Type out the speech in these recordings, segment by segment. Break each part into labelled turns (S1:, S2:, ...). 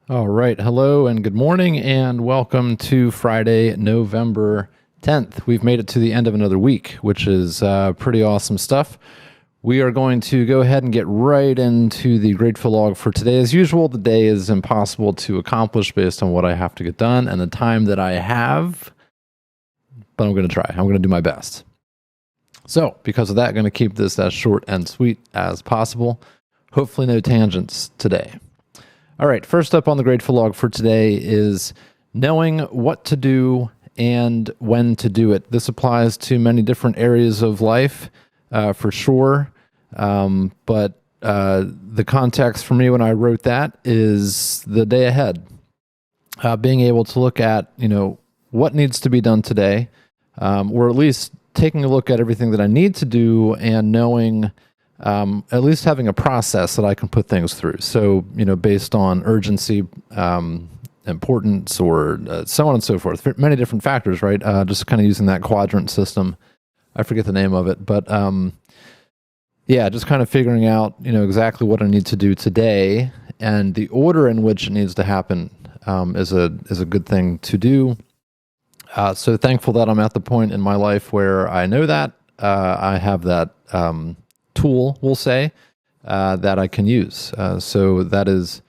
S1: All right. Hello and good morning, and welcome to Friday, November 10th. We've made it to the end of another week, which is pretty awesome stuff. We are going to go ahead and get right into the grateful log for today. As usual, the day is impossible to accomplish based on what I have to get done and the time that I have, but I'm going to try. I'm going to do my best. So, because of that, I'm going to keep this as short and sweet as possible. Hopefully, no tangents today. All right, first up on the grateful log for today is knowing what to do and when to do it. This applies to many different areas of life, for sure. But the context for me when I wrote that is the day ahead. Being able to look at, what needs to be done today, or at least taking a look at everything that I need to do and knowing, at least having a process that I can put things through. So, based on urgency, importance, or so on and so forth. Many different factors, right? Just kind of using that quadrant system. I forget the name of it, but just kind of figuring out, exactly what I need to do today and the order in which it needs to happen is a good thing to do. So thankful that I'm at the point in my life where I know that I have that tool, we'll say, that I can use. So that is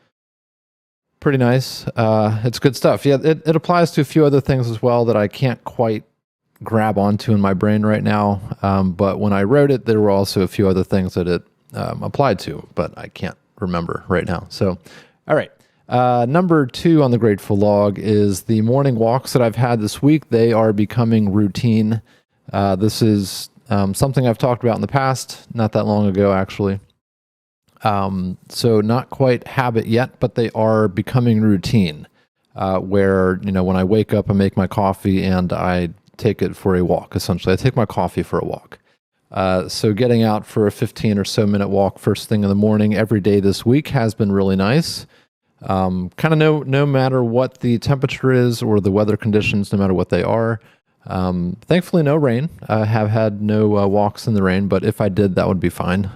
S1: pretty nice. It's good stuff. Yeah, it applies to a few other things as well that I can't quite grab onto in my brain right now. But when I wrote it, there were also a few other things that it applied to, but I can't remember right now. So, all right. Number 2 on the grateful log is the morning walks that I've had this week. They are becoming routine. This is something I've talked about in the past, not that long ago, actually. So not quite habit yet, but they are becoming routine, where, when I wake up, I make my coffee and I take it for a walk, essentially. I take my coffee for a walk. So getting out for a 15 or so minute walk first thing in the morning every day this week has been really nice. Kind of no matter what the temperature is or the weather conditions, no matter what they are. Thankfully, no rain. I have had no walks in the rain, but if I did, that would be fine.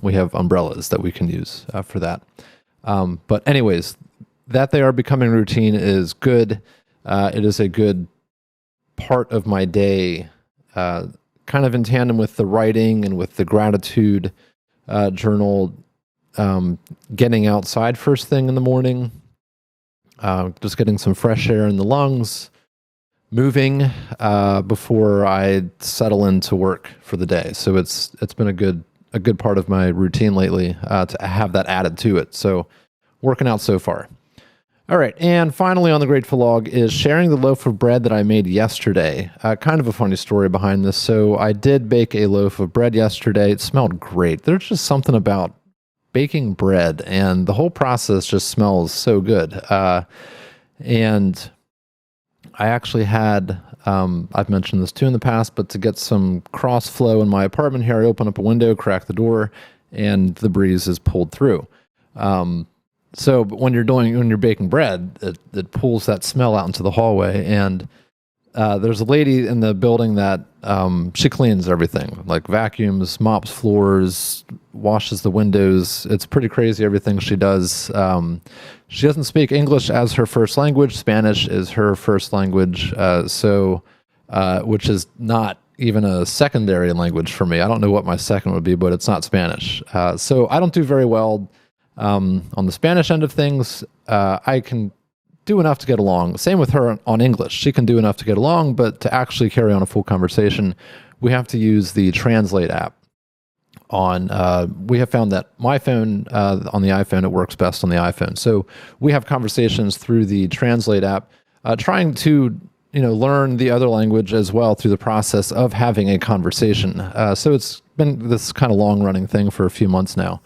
S1: We have umbrellas that we can use for that. But anyways, that they are becoming routine is good. It is a good part of my day, kind of in tandem with the writing and with the gratitude journal, getting outside first thing in the morning, just getting some fresh air in the lungs, moving before I settle into work for the day. So it's been a good part of my routine lately to have that added to it. So working out so far. All right, and finally on the grateful log is sharing the loaf of bread that I made yesterday. Kind of a funny story behind this. So I did bake a loaf of bread yesterday. It smelled great. There's just something about baking bread, and the whole process just smells so good. And I actually had, I've mentioned this too in the past, but to get some cross flow in my apartment here, I open up a window, crack the door, and the breeze is pulled through. So when you're baking bread, it pulls that smell out into the hallway. And there's a lady in the building that she cleans everything, like vacuums, mops floors, washes the windows. It's pretty crazy everything she does. She doesn't speak English as her first language. Spanish is her first language, which is not even a secondary language for me. I don't know what my second would be, but it's not Spanish. So I don't do very well on the Spanish end of things. I can do enough to get along. Same with her on English. She can do enough to get along, but to actually carry on a full conversation, we have to use the Translate app. We have found that my phone, on the iPhone, it works best on the iPhone. So we have conversations through the Translate app, trying to learn the other language as well through the process of having a conversation. So it's been this kind of long running thing for a few months now.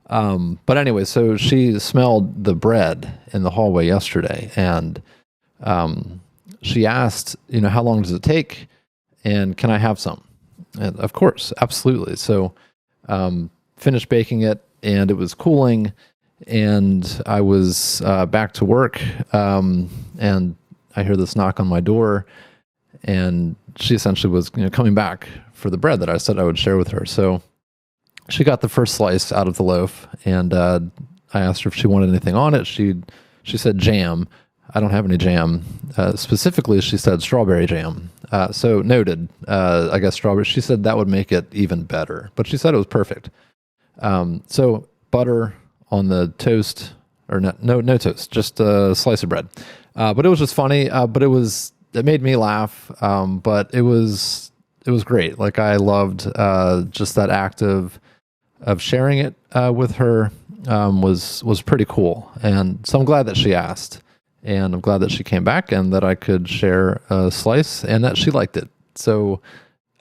S1: But anyway, so she smelled the bread in the hallway yesterday, and she asked, how long does it take, and can I have some? And of course, absolutely. So finished baking it, and it was cooling, and I was back to work, and I hear this knock on my door, and she essentially was coming back for the bread that I said I would share with her. So she got the first slice out of the loaf, and I asked her if she wanted anything on it. She She said jam. I don't have any jam. Specifically, she said strawberry jam. So noted. I guess strawberry. She said that would make it even better, but she said it was perfect. So butter on the toast, or no toast, just a slice of bread. But it was just funny. But it made me laugh. But it was great. Like, I loved just that act of sharing it with her. Was pretty cool. And so I'm glad that she asked, and I'm glad that she came back and that I could share a slice and that she liked it. So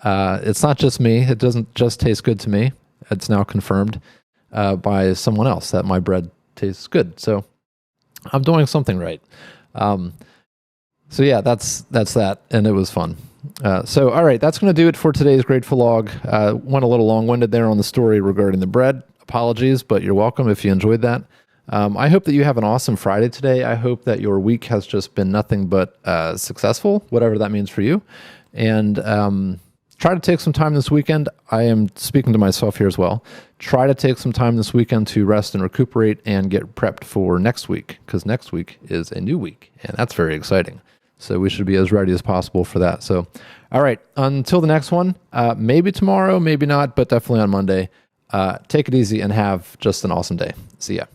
S1: it's not just me. It doesn't just taste good to me. It's now confirmed by someone else that my bread tastes good. So I'm doing something right. So yeah, that's that. And it was fun. So, all right, that's going to do it for today's Grateful Log. Went a little long-winded there on the story regarding the bread. Apologies, but you're welcome if you enjoyed that. I hope that you have an awesome Friday today. I hope that your week has just been nothing but successful, whatever that means for you. And try to take some time this weekend. I am speaking to myself here as well. Try to take some time this weekend to rest and recuperate and get prepped for next week, because next week is a new week, and that's very exciting. So we should be as ready as possible for that. So, all right, until the next one, maybe tomorrow, maybe not, but definitely on Monday. Take it easy and have just an awesome day. See ya.